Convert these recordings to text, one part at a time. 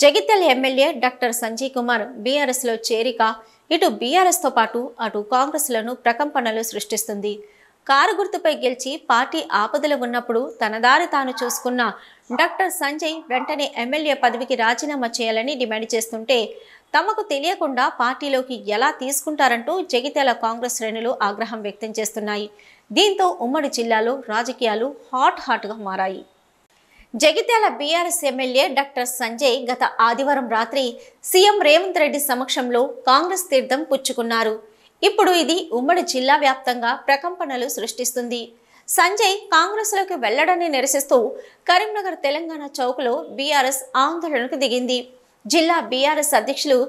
Jagtial MLA doctor Sanjay Kumar బీఆర్ఎస్లో చేరిక ఇటు బీఆర్ఎస్తో పాటు అటు కాంగ్రెస్లను ప్రకంపనలు సృష్టిస్తుంది. కారు గుర్తుపై గెలిచి పార్టీ ఆపదలో ఉన్నప్పుడు తన దారి తాను చూసుకున్న డాక్టర్ సంజయ్ వెంటనే ఎమ్మెల్యే పదవికి రాజీనామా చేయాలని డిమాండ్ చేస్తుంటే తమకు తెలియకుండా పార్టీలోకి ఎలా తీసుకుంటారంటూ జగిత్యాల కాంగ్రెస్ శ్రేణులు ఆగ్రహం వ్యక్తం చేస్తున్నాయి. దీంతో ఉమ్మడి జిల్లాలో రాజకీయాలు హాట్గా మారాయి. Jagtial BRS MLA doctor Sanjay గత ఆదివారం రాత్రి సీఎం రేవంత్ రెడ్డి సమక్షంలో కాంగ్రెస్ తీర్థం పుచ్చుకున్నారు. ఇప్పుడు ఇది ఉమ్మడి జిల్లా వ్యాప్తంగా ప్రకంపనలు సృష్టిస్తుంది. సంజయ్ కాంగ్రెస్లోకి వెళ్లడాన్ని నిరసిస్తూ కరీంనగర్ తెలంగాణ చౌక్లో బీఆర్ఎస్ ఆందోళనకు దిగింది. జిల్లా బీఆర్ఎస్ అధ్యక్షులు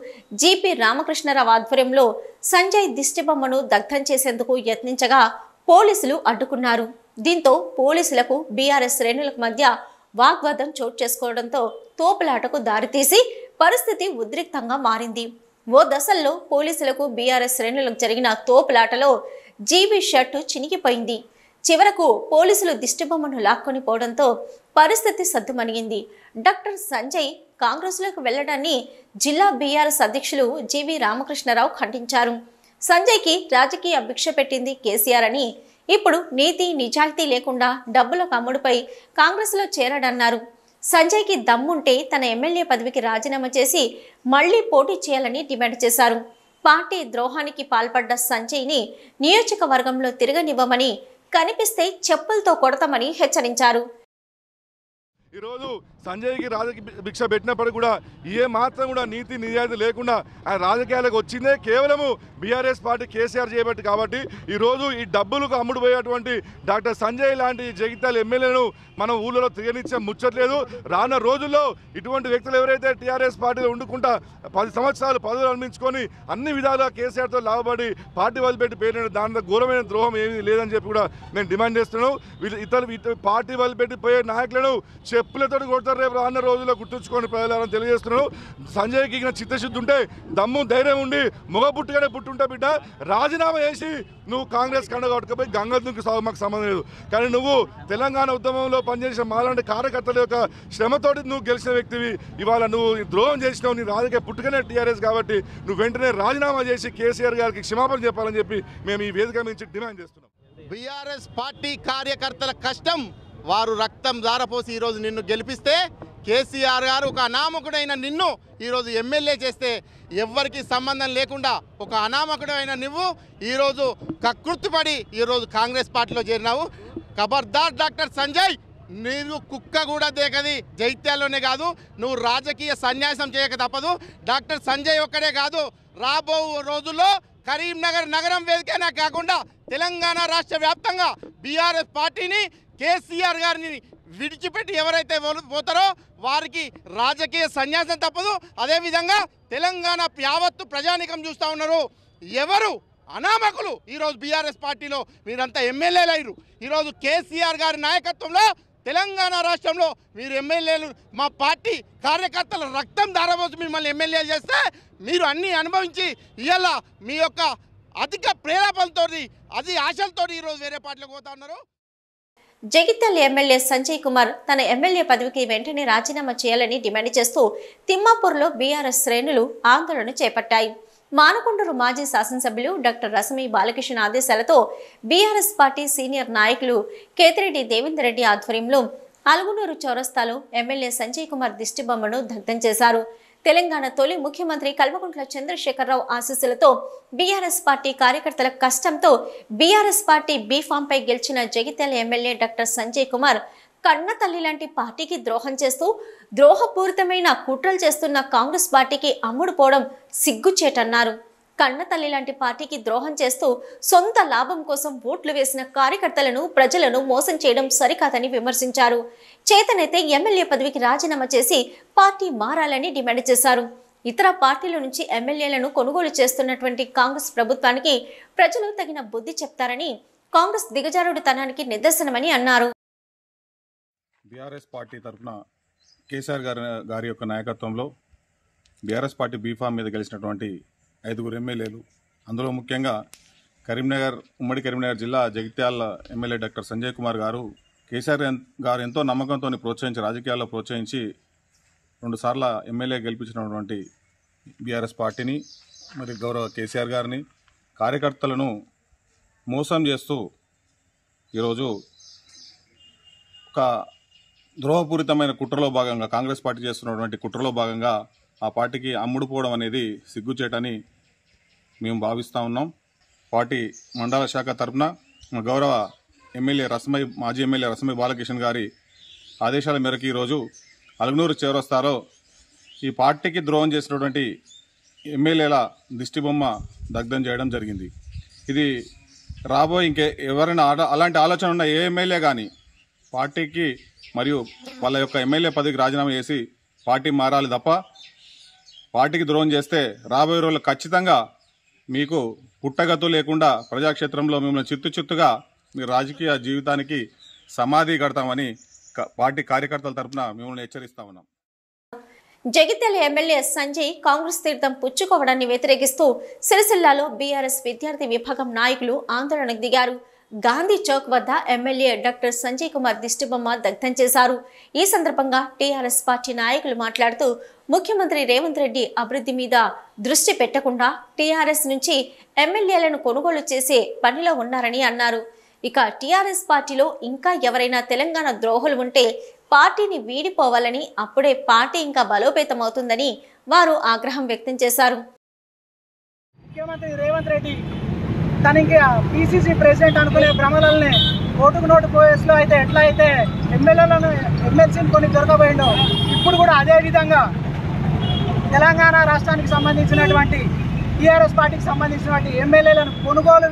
జీపీ రామకృష్ణరావు ఆధ్వర్యంలో సంజయ్ దిష్టిబొమ్మను దగ్ధం చేసేందుకు యత్నించగా పోలీసులు అడ్డుకున్నారు. దీంతో పోలీసులకు బీఆర్ఎస్ శ్రేణులకు మధ్య వాగ్వాదం చోటు చేసుకోవడంతో తోపులాటకు దారితీసి పరిస్థితి ఉద్రిక్తంగా మారింది. ఓ దశల్లో పోలీసులకు బీఆర్ఎస్ శ్రేణులకు జరిగిన తోపులాటలో జీబీ షర్టు చినిగిపోయింది. చివరకు పోలీసులు దిష్టిబొమ్మను లాక్కొని పోవడంతో పరిస్థితి సద్దుమణిగింది. డాక్టర్ సంజయ్ కాంగ్రెస్లోకి వెళ్లడాన్ని జిల్లా బీఆర్ఎస్ అధ్యక్షులు జీవీ రామకృష్ణరావు ఖండించారు. సంజయ్కి రాజకీయ భిక్ష పెట్టింది కేసీఆర్ అని, ఇప్పుడు నీతి నిజాయితీ లేకుండా డబ్బుల కమ్ముడుపై కాంగ్రెస్లో చేరాడన్నారు. సంజయ్కి దమ్ముంటే తన ఎమ్మెల్యే పదవికి రాజీనామా చేసి మళ్లీ పోటీ చేయాలని డిమాండ్ చేశారు. పార్టీ ద్రోహానికి పాల్పడ్డ సంజయ్ని నియోజకవర్గంలో తిరగనివ్వమని, కనిపిస్తే చెప్పులతో కొడతామని హెచ్చరించారు. ఈరోజు సంజయ్కి రాజకీయ భిక్ష పెట్టినప్పుడు కూడా ఏ మాత్రం కూడా నీతి నిజాయితీ లేకుండా ఆయన రాజకీయాలకు వచ్చిందే కేవలము బీఆర్ఎస్ పార్టీ కేసీఆర్ చేయబట్టి. కాబట్టి ఈరోజు ఈ డబ్బులకు అమ్ముడు పోయేటువంటి డాక్టర్ సంజయ్ లాంటి జగిత్యాల ఎమ్మెల్యేలను మనం ఊళ్ళో తిరగనిచ్చే ముచ్చట్లేదు. రానున్న రోజుల్లో ఇటువంటి వ్యక్తులు ఎవరైతే టీఆర్ఎస్ పార్టీలో ఉండుకుంటా 10 సంవత్సరాలు పదవులు అనిపించుకొని అన్ని విధాలుగా కేసీఆర్తో లాభపడి పార్టీ వదిలిపెట్టి పేరు దాంట్లో ఘోరమైన ద్రోహం ఏమీ లేదని చెప్పి కూడా నేను డిమాండ్ చేస్తున్నాను. ఇతర పార్టీ వదిలిపెట్టి పోయే నాయకులను చెప్పులతో కొడతారు. రేపు రానున్న రోజుల్లో గుర్తుంచుకొని ప్రజలను తెలియజేస్తున్నాను. సంజయ్కి చిత్తశుద్ధి ఉంటే, దమ్ము ధైర్యం ఉండి మొగబుట్టుగానే పుట్టుంటే బిడ్డ రాజీనామా చేసి నువ్వు కాంగ్రెస్ కండ కొట్టుకపోయి గంగదునికి మాకు సంబంధం లేదు. కానీ నువ్వు తెలంగాణ ఉద్యమంలో పనిచేసిన మాలాంటి కార్యకర్తల యొక్క శ్రమతోటి నువ్వు గెలిచిన వ్యక్తివి. ఇవాళ నువ్వు ద్రోహం చేసినావు. నీ రాజకీయ పుట్టుకనే టీఆర్ఎస్ కాబట్టి నువ్వు వెంటనే రాజీనామా చేసి కేసీఆర్ గారికి క్షమాపణ చెప్పాలని చెప్పి మేము ఈ వేదిక నుంచి డిమాండ్ చేస్తున్నాం. బీఆర్ఎస్ పార్టీ కార్యకర్తల కష్టం, వారు రక్తం దారపోసి ఈరోజు నిన్ను గెలిపిస్తే, కేసీఆర్ గారు ఒక అనామకుడైన నిన్ను ఈరోజు ఎమ్మెల్యే చేస్తే ఎవ్వరికి సంబంధం లేకుండా ఒక అనామకుడైన నువ్వు ఈరోజు కకృతిపడి ఈరోజు కాంగ్రెస్ పార్టీలో చేరినావు. ఖబర్దార్ డాక్టర్ సంజయ్, నీవు కుక్క కూడా దేకది జైత్యాల్లోనే కాదు, నువ్వు రాజకీయ సన్యాసం చేయక తప్పదు. డాక్టర్ సంజయ్ ఒక్కడే కాదు, రాబో రోజుల్లో కరీంనగర్ నగరం వేదికైనా కాకుండా తెలంగాణ రాష్ట్ర వ్యాప్తంగా బీఆర్ఎస్ పార్టీని కేసీఆర్ గారిని విడిచిపెట్టి ఎవరైతే పోతారో వారికి రాజకీయ సన్యాసం తప్పదు. అదేవిధంగా తెలంగాణ యావత్తు ప్రజానికం చూస్తూ ఉన్నారు. ఎవరు అనామకులు ఈరోజు బీఆర్ఎస్ పార్టీలో మీరంతా ఎమ్మెల్యేలు అయ్యారు. ఈరోజు కేసీఆర్ గారి నాయకత్వంలో తెలంగాణ రాష్ట్రంలో మీరు ఎమ్మెల్యేలు, మా పార్టీ కార్యకర్తల రక్తం ధారపోసి మిమ్మల్ని ఎమ్మెల్యేలు చేస్తే మీరు అన్నీ అనుభవించి ఇవాళ మీ యొక్క అధిక ప్రేరేపణతో ఆశలతో ఈరోజు వేరే పార్టీలకు పోతా ఉన్నారు. జగిత్యాల ఎమ్మెల్యే సంజయ్ కుమార్ తన ఎమ్మెల్యే పదవికి వెంటనే రాజీనామా చేయాలని డిమాండ్ చేస్తూ తిమ్మాపూర్లో బీఆర్ఎస్ శ్రేణులు ఆందోళన చేపట్టాయి. మానకొండూరు మాజీ శాసనసభ్యులు డాక్టర్ రసమి బాలకిషన్ ఆదేశాలతో బీఆర్ఎస్ పార్టీ సీనియర్ నాయకులు కేతిరెడ్డి దేవేందర్ రెడ్డి ఆధ్వర్యంలో అలుగునూరు చౌరస్తాలో ఎమ్మెల్యే సంజయ్ కుమార్ దిష్టిబొమ్మను దగ్ధం చేశారు. తెలంగాణ తొలి ముఖ్యమంత్రి కల్వకుంట్ల చంద్రశేఖరరావు ఆశీస్సులతో బీఆర్ఎస్ పార్టీ కార్యకర్తల కష్టంతో బీఆర్ఎస్ పార్టీ బీఫామ్ పై గెలిచిన జగిత్యాల ఎమ్మెల్యే డాక్టర్ సంజయ్ కుమార్ కన్న తల్లి లాంటి పార్టీకి ద్రోహం చేస్తూ ద్రోహపూరితమైన కుట్రలు చేస్తున్న కాంగ్రెస్ పార్టీకి అమ్ముడు పోవడం సిగ్గుచేటన్నారు. కన్న తల్లి లాంటి పార్టీకి ద్రోహం చేస్తూ సొంత లాభం కోసం ఓట్లు వేసిన కార్యకర్తలను, ప్రజలను మోసం చేయడం సరికాదని విమర్శించారు. చేతనైతే ఎమ్మెల్యే పదవికి రాజీనామా చేసి పార్టీ మారాలని డిమాండ్ చేశారు. ఇతర పార్టీల నుంచి ఎమ్మెల్యేలను కొనుగోలు చేస్తున్నటువంటి కాంగ్రెస్ ప్రభుత్వానికి ప్రజలు తగిన బుద్ధి చెప్తారని, కాంగ్రెస్ దిగజారుడుతనానికి నిదర్శనమని అన్నారు. బీఆర్ఎస్ పార్టీ తరఫున కేసీఆర్ గారి యొక్క నాయకత్వంలో బీఆర్ఎస్ పార్టీ బీఫామ్ మీద గెలిచినటువంటి 5 ఎమ్మెల్యేలు, అందులో ముఖ్యంగా ఉమ్మడి కరీంనగర్ జిల్లా జగిత్యాల ఎమ్మెల్యే డాక్టర్ సంజయ్ కుమార్ గారు కేసీఆర్ గారు ఎంతో నమ్మకంతో రాజకీయాల్లో ప్రోత్సహించి 2 సార్ల ఎమ్మెల్యే గెలిపించినటువంటి బీఆర్ఎస్ పార్టీని మరి గౌరవ కేసీఆర్ గారిని కార్యకర్తలను మోసం చేస్తూ ఈరోజు ఒక ద్రోహపూరితమైన కుట్రలో భాగంగా కాంగ్రెస్ పార్టీ చేస్తున్నటువంటి కుట్రలో భాగంగా ఆ పార్టీకి అమ్ముడుపోవడం అనేది సిగ్గుచేటని మేము భావిస్తూ ఉన్నాం. పార్టీ మండల శాఖ తరఫున గౌరవ మాజీ ఎమ్మెల్యే రసమై బాలకిషన్ గారి ఆదేశాల మేరకు ఈరోజు అలగనూరు చౌరస్తాలో ఈ పార్టీకి ద్రోహం చేసినటువంటి ఎమ్మెల్యేల దిష్టిబొమ్మ దగ్ధం చేయడం జరిగింది. ఇది రాబోయే ఎవరైనా అలాంటి ఆలోచన ఉన్న ఏ ఎమ్మెల్యే కానీ పార్టీకి మరియు వాళ్ళ యొక్క ఎమ్మెల్యే పదవికి రాజీనామా చేసి పార్టీ మారాలి తప్ప పార్టీకి ద్రోహం చేస్తే రాబోయే రోజుల్లో ఖచ్చితంగా మీకు పుట్టగతు లేకుండా ప్రజాక్షేత్రంలో మిమ్మల్ని చిత్తుగా మీ రాజకీయ జీవితానికి సమాధి కడతామని పార్టీ కార్యకర్తల తరఫున మిమ్మల్ని హెచ్చరిస్తా ఉన్నాం. జగిత్యాల ఎమ్మెల్యే సంజయ్ కాంగ్రెస్ తీర్థం పుచ్చుకోవడాన్ని వ్యతిరేకిస్తూ సిరిసిల్లాలో బీఆర్ఎస్ విద్యార్థి విభాగం నాయకులు ఆందోళనకు దిగారు. గాంధీ చౌక్ వద్ద ఎమ్మెల్యే డాక్టర్ సంజయ్ కుమార్ దిష్టిబొమ్మ దగ్ధం చేశారు. ఈ సందర్భంగా టీఆర్ఎస్ పార్టీ నాయకులు మాట్లాడుతూ ముఖ్యమంత్రి రేవంత్ రెడ్డి అభివృద్ధి మీద దృష్టి పెట్టకుండా టీఆర్ఎస్ నుంచి ఎమ్మెల్యేలను కొనుగోలు చేసే పనిలో ఉన్నారని అన్నారు. ఇక టీఆర్ఎస్ పార్టీలో ఇంకా ఎవరైనా తెలంగాణ ద్రోహులు ఉంటే పార్టీని వీడిపోవాలని, అప్పుడే పార్టీ ఇంకా బలోపేతమవుతుందని వారు ఆగ్రహం వ్యక్తం చేశారు. ముఖ్యమంత్రి రేవంత్ రెడ్డి తనకి పిసిసి ప్రెసిడెంట్ అనుకునే భ్రమలనే ఓటుకు నోటు కేసులో అయితే ఎట్లా అయితే ఎమ్మెల్యేలను ఎమ్మెల్సీని కొన్ని దొరకబోయిండో ఇప్పుడు కూడా అదే విధంగా తెలంగాణ రాష్ట్రానికి సంబంధించినటువంటి టీఆర్ఎస్ పార్టీకి సంబంధించినటువంటి ఎమ్మెల్యేలను కొనుగోలు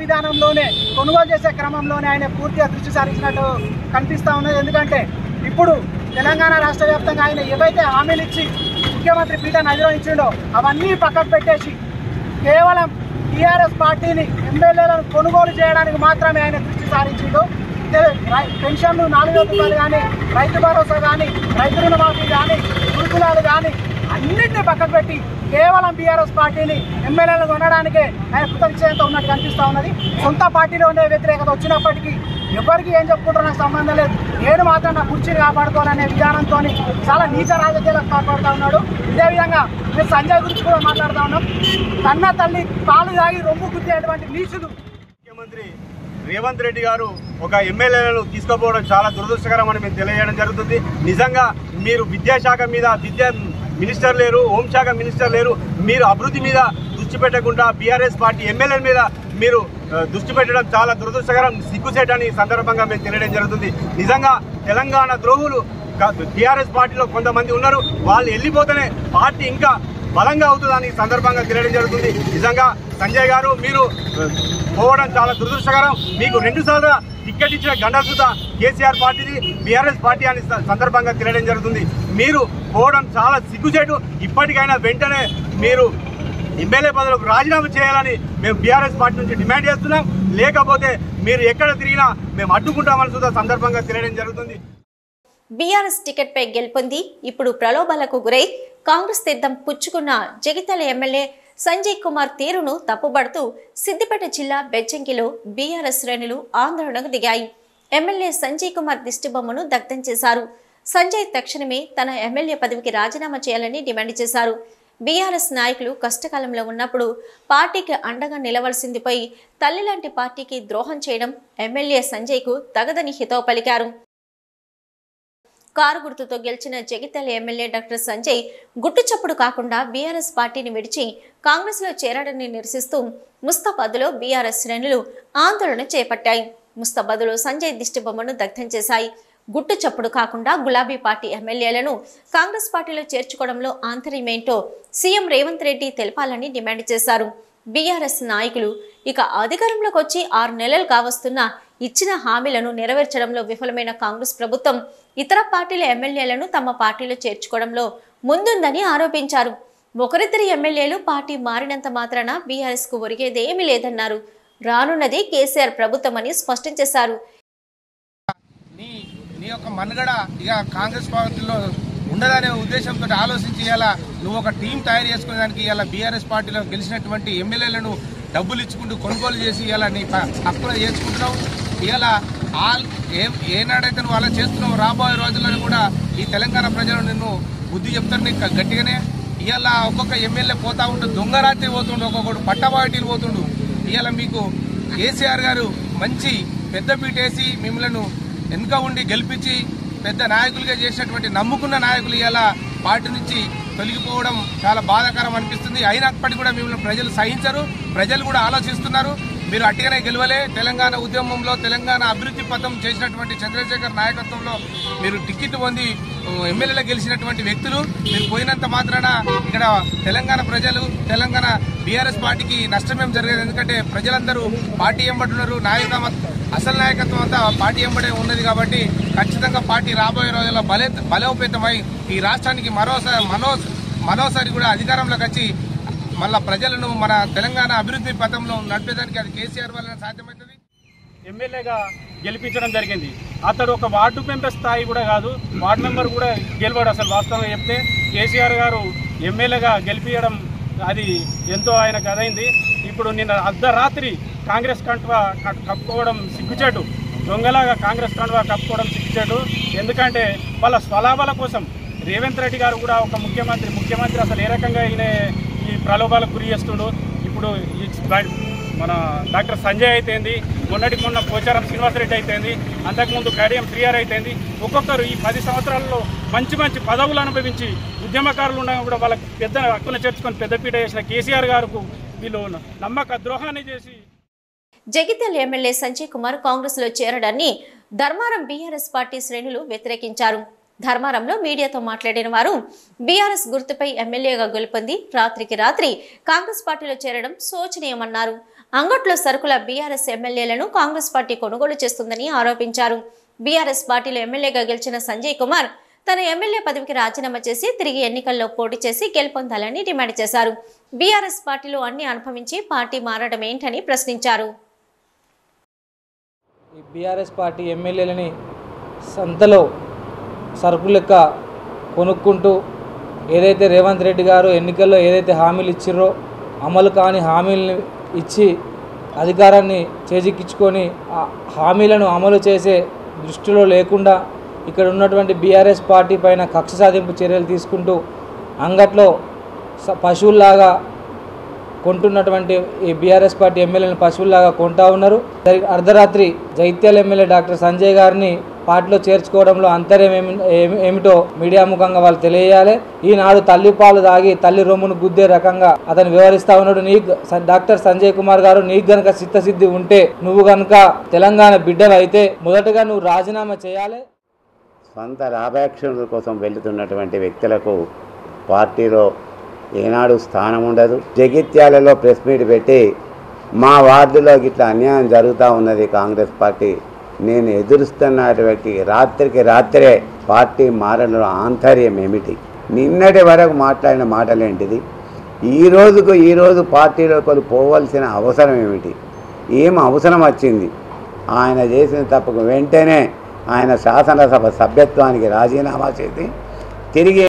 చేసే క్రమంలోనే ఆయన పూర్తిగా దృష్టి సారించినట్టు కనిపిస్తూ ఉన్నది. ఎందుకంటే ఇప్పుడు తెలంగాణ రాష్ట్ర వ్యాప్తంగా ఆయన ఏవైతే హామీలు ఇచ్చి ముఖ్యమంత్రి పీఠాన్ని అధిరోహించిండో అవన్నీ పక్కకు పెట్టేసి కేవలం టీఆర్ఎస్ పార్టీని ఎమ్మెల్యేలను కొనుగోలు చేయడానికి మాత్రమే ఆయన దృష్టి సారించిండు. పెన్షన్లు 4,000 రూపాయలు కానీ, రైతు భరోసా కానీ, రైతు రుణమాఫీ కానీ, గురుకులాలు కానీ అన్నింటినీ పక్కకు పెట్టి కేవలం బీఆర్ఎస్ పార్టీని ఎమ్మెల్యేలను కొనడానికే ఆయన కృతనిశ్చయంతో ఉన్నట్టు కనిపిస్తూ ఉన్నది. సొంత పార్టీలోనే వ్యతిరేకత వచ్చినప్పటికీ ఎవరికి ఏం చెప్పుకుంటారో నాకు సంబంధం లేదు, నేను మాత్రం నా కుర్చీని కాపాడుకోవాలనే విధానంతో చాలా నీచ రాజకీయాలకు కాపాడుతూ ఉన్నాడు. ఇదే విధంగా మేము సంజయ్ గురించి కూడా మాట్లాడుతూ ఉన్నాం. కన్న తల్లి పాలు తాగి రొమ్ము గుద్దేటువంటి నీచులు. ముఖ్యమంత్రి రేవంత్ రెడ్డి గారు ఒక ఎమ్మెల్యేలను తీసుకుపోవడం చాలా దురదృష్టకరం అని మేము తెలియజేయడం జరుగుతుంది. నిజంగా మీరు విద్యాశాఖ మీద విద్యా మినిస్టర్ లేరు, హోంశాఖ మినిస్టర్ లేరు, మీరు అభివృద్ధి మీద దృష్టి పెట్టకుండా బీఆర్ఎస్ పార్టీ ఎమ్మెల్యేల మీద మీరు దృష్టి పెట్టడం చాలా దురదృష్టకరం, సిగ్గుసేటని సందర్భంగా మేము తెలియడం జరుగుతుంది. నిజంగా తెలంగాణ ద్రోహులు టీఆర్ఎస్ పార్టీలో కొంతమంది ఉన్నారు, వాళ్ళు వెళ్ళిపోతేనే పార్టీ ఇంకా బలంగా అవుతుందని సందర్భంగా తెలియడం జరుగుతుంది. నిజంగా సంజయ్ గారు మీరు పోవడం చాలా దురదృష్టకరం. మీకు 2 సార్లు టికెట్ ఇచ్చిన గండసుత కేసీఆర్ పార్టీది బీఆర్ఎస్ పార్టీ అని సందర్భంగా తెలియడం జరుగుతుంది. మీరు పోవడం చాలా సిగ్గుచేటు. ఇప్పటికైనా వెంటనే మీరు ఎమ్మెల్యే పదవులకు రాజీనామా చేయాలని మేము బీఆర్ఎస్ పార్టీ నుంచి డిమాండ్ చేస్తున్నాం. లేకపోతే మీరు ఎక్కడ తిరిగినా మేము అడ్డుకుంటామని సుధా సందర్భంగా తెలియడం జరుగుతుంది. బీఆర్ఎస్ టికెట్ పై గెలుపొంది ఇప్పుడు ప్రలోభాలకు గురై కాంగ్రెస్ తీర్థం పుచ్చుకున్న జగిత్యాల ఎమ్మెల్యే సంజయ్ కుమార్ తీరును తప్పుబడుతూ సిద్దిపేట జిల్లా బెజ్జంకిలో బీఆర్ఎస్ శ్రేణులు ఆందోళనకు దిగాయి. ఎమ్మెల్యే సంజయ్ కుమార్ దిష్టిబొమ్మను దగ్ధం చేశారు. సంజయ్ తక్షణమే తన ఎమ్మెల్యే పదవికి రాజీనామా చేయాలని డిమాండ్ చేశారు. బీఆర్ఎస్ నాయకులు కష్టకాలంలో ఉన్నప్పుడు పార్టీకి అండగా నిలవలసింది పోయి తల్లి లాంటి పార్టీకి ద్రోహం చేయడం ఎమ్మెల్యే సంజయ్కు తగదని హితవు పలికారు. కారు గుర్తుతో గెలిచిన జగిత్యాల ఎమ్మెల్యే డాక్టర్ సంజయ్ గుట్టు చప్పుడు కాకుండా బీఆర్ఎస్ పార్టీని విడిచి కాంగ్రెస్ లో చేరాడని నిరసిస్తూ ముస్తాబాద్లో బీఆర్ఎస్ శ్రేణులు ఆందోళన చేపట్టాయి. ముస్తాబాద్లో సంజయ్ దిష్టిబొమ్మను దగ్ధం చేశాయి. గుట్టు చప్పుడు కాకుండా గులాబీ పార్టీ ఎమ్మెల్యేలను కాంగ్రెస్ పార్టీలో చేర్చుకోవడంలో ఆంతర్యమేంటో సీఎం రేవంత్ రెడ్డి తెలపాలని డిమాండ్ చేశారు. బీఆర్ఎస్ నాయకులు ఇక అధికారంలోకి వచ్చి 6 నెలలు కావస్తున్నా ఇచ్చిన హామీలను నెరవేర్చడంలో విఫలమైన కాంగ్రెస్ ప్రభుత్వం ఇతర పార్టీల ఎమ్మెల్యేలను తమ పార్టీలో చేర్చుకోవడంలో ముందుందని ఆరోపించారు. ఒకరిద్దరి ఎమ్మెల్యేలు పార్టీ మారినంత మాత్రాన బీఆర్ఎస్ కు ఒరిగేదేమీ లేదన్నారు. రానున్నది కేసీఆర్ ప్రభుత్వం అని స్పష్టం చేశారు. నీ యొక్క మనుగడ ఇక కాంగ్రెస్ పార్టీలో ఉండదనే ఉద్దేశంతో ఆలోచించి ఇలా నువ్వు ఒక టీం తయారు చేసుకునేదానికి ఇలా బీఆర్ఎస్ పార్టీలో గెలిచినటువంటి ఎమ్మెల్యేలను డబ్బులు ఇచ్చుకుంటూ కొనుగోలు చేసి ఇలా నీ హక్కులు చేసుకుంటున్నావు. ఇలా ఏనాడైతే నువ్వు అలా చేస్తున్నావు రాబోయే రోజుల్లో కూడా ఈ తెలంగాణ ప్రజలు నిన్ను బుద్ధి చెప్తారు నీకు గట్టిగానే. ఇవాళ ఒక్కొక్క ఎమ్మెల్యే పోతా ఉంటూ దొంగ రాత్రి పోతుండు, ఒక్కొక్కడు పట్టబాటిలు పోతుండు. ఇవాళ మీకు కేసీఆర్ గారు మంచి పెద్దపీట వేసి మిమ్మల్ని వెనుక ఉండి గెలిపించి పెద్ద నాయకులుగా చేసినటువంటి నమ్ముకున్న నాయకులు ఇలా పార్టీ నుంచి తొలగిపోవడం చాలా బాధాకరం అనిపిస్తుంది. అయినప్పటికీ కూడా మిమ్మల్ని ప్రజలు సహించరు, ప్రజలు కూడా ఆలోచిస్తున్నారు. మీరు అట్టిగానే గెలవలే. తెలంగాణ ఉద్యమంలో తెలంగాణ అభివృద్ధి పథం చేసినటువంటి చంద్రశేఖర్ నాయకత్వంలో మీరు టికెట్ పొంది ఎమ్మెల్యేలో గెలిచినటువంటి వ్యక్తులు. మీరు పోయినంత మాత్రాన ఇక్కడ తెలంగాణ ప్రజలు తెలంగాణ బీఆర్ఎస్ పార్టీకి నష్టమేం జరగదు. ఎందుకంటే ప్రజలందరూ పార్టీ ఎంబడున్నారు, అసలు నాయకత్వం అంతా పార్టీ ఎంబడే ఉన్నది. కాబట్టి ఖచ్చితంగా పార్టీ రాబోయే రోజుల్లో బలోపేతమై ఈ రాష్ట్రానికి మరోసారి కూడా అధికారంలోకి వచ్చి మళ్ళా ప్రజలను మన తెలంగాణ అభివృద్ధి పథంలో నడిపేదానికి అది కేసీఆర్ వల్ల సాధ్యమవుతుంది. ఎమ్మెల్యేగా గెలిపించడం జరిగింది. అతడు ఒక వార్డు మెంబర్ స్థాయి కూడా కాదు, వార్డు మెంబర్ కూడా గెలవాడు. అసలు వాస్తవంగా చెప్తే కేసీఆర్ గారు ఎమ్మెల్యేగా గెలిపించడం అది ఎంతో ఆయనకు అదైంది. ఇప్పుడు నిన్న అర్ధరాత్రి కాంగ్రెస్ కండువా కప్పుకోవడం సిగ్గుచేటు, దొంగలాగా కాంగ్రెస్ కండువా కప్పుకోవడం సిగ్గుచేటు. ఎందుకంటే వాళ్ళ స్వలాభాల కోసం రేవంత్ రెడ్డి గారు కూడా ఒక ముఖ్యమంత్రి అసలు ఏ రకంగా ఈయన ఈ ప్రలోభాలకు గురి చేస్తుండు. ఇప్పుడు మన డాక్టర్ సంజయ్ అయితేంది, మొన్న పోచారం శ్రీనివాసరెడ్డి అయితేంది, అంతకుముందు కడియం శ్రీఆర్ అయితేంది, ఒక్కొక్కరు ఈ 10 సంవత్సరాల్లో మంచి పదవులు అనుభవించి ఉద్యమకారులు ఉండగా కూడా వాళ్ళకి పెద్ద హక్కును చేర్చుకొని పెద్దపీట చేసిన కేసీఆర్ గారికి వీళ్ళు నమ్మక ద్రోహాన్ని చేసి. జగిత్యాల ఎమ్మెల్యే సంజయ్ కుమార్ కాంగ్రెస్లో చేరడాన్ని ధర్మారం బీఆర్ఎస్ పార్టీ శ్రేణులు వ్యతిరేకించారు. ధర్మారంలో మీడియాతో మాట్లాడిన వారు బీఆర్ఎస్ గుర్తుపై ఎమ్మెల్యేగా గెలుపొంది రాత్రికి రాత్రి కాంగ్రెస్ పార్టీలో చేరడం శోచనీయమన్నారు. అంగట్లో సరుకుల బీఆర్ఎస్ ఎమ్మెల్యేలను కాంగ్రెస్ పార్టీ కొనుగోలు చేస్తుందని ఆరోపించారు. బీఆర్ఎస్ పార్టీలో ఎమ్మెల్యేగా గెలిచిన సంజయ్ కుమార్ తన ఎమ్మెల్యే పదవికి రాజీనామా చేసి తిరిగి ఎన్నికల్లో పోటీ చేసి గెలుపొందాలని డిమాండ్ చేశారు. బీఆర్ఎస్ పార్టీలో అన్ని అనుభవించి పార్టీ మారడం ఏంటని ప్రశ్నించారు. బీఆర్ఎస్ పార్టీ ఎమ్మెల్యేలని సంతలో సరుకు లెక్క కొనుక్కుంటూ ఏదైతే రేవంత్ రెడ్డి గారు ఎన్నికల్లో ఏదైతే హామీలు ఇచ్చిర్రో అమలు కాని హామీలను ఇచ్చి అధికారాన్ని చేజిక్కించుకొని ఆ హామీలను అమలు చేసే దృష్టిలో లేకుండా ఇక్కడ ఉన్నటువంటి బీఆర్ఎస్ పార్టీ పైన కక్ష సాధింపు చర్యలు తీసుకుంటూ అంగట్లో పశువుల్లాగా కొంటున్నటువంటి ఈ బీఆర్ఎస్ పార్టీ ఎమ్మెల్యేలను పశువుల్లాగా కొంటా ఉన్నారు. అర్ధరాత్రి జగిత్యాల ఎమ్మెల్యే డాక్టర్ సంజయ్ గారిని పార్టీలో చేర్చుకోవడంలో అంతర్యం ఏమిటో మీడియా ముఖంగా వాళ్ళు తెలియజేయాలి. ఈనాడు తల్లి పాలు తాగి తల్లి రొమ్మును గుద్దే రకంగా అతను వివరిస్తా ఉన్నాడు. డాక్టర్ సంజయ్ కుమార్ గారు నీకు గనక చిత్తశుద్ధి ఉంటే నువ్వు గనక తెలంగాణ బిడ్డలు అయితే మొదటగా నువ్వు రాజీనామా చేయాలి. సొంత లాభాపేక్షల కోసం వెళుతున్నటువంటి వ్యక్తులకు పార్టీలో ఏనాడు స్థానం ఉండదు. జగిత్యాలలో ప్రెస్ మీట్ పెట్టి మా వార్డులో ఇట్లా అన్యాయం జరుగుతూ ఉన్నది కాంగ్రెస్ పార్టీ, నేను ఎదురుస్తున్నటువంటి రాత్రికి రాత్రే పార్టీ మారడంలో ఆంతర్యం ఏమిటి, నిన్నటి వరకు మాట్లాడిన మాటలేంటిది, ఈరోజు పార్టీలో కొన్ని పోవలసిన అవసరం ఏమిటి, ఏం అవసరం వచ్చింది, ఆయన చేసిన తప్పుకు వెంటనే ఆయన శాసనసభ సభ్యత్వానికి రాజీనామా చేసి తిరిగి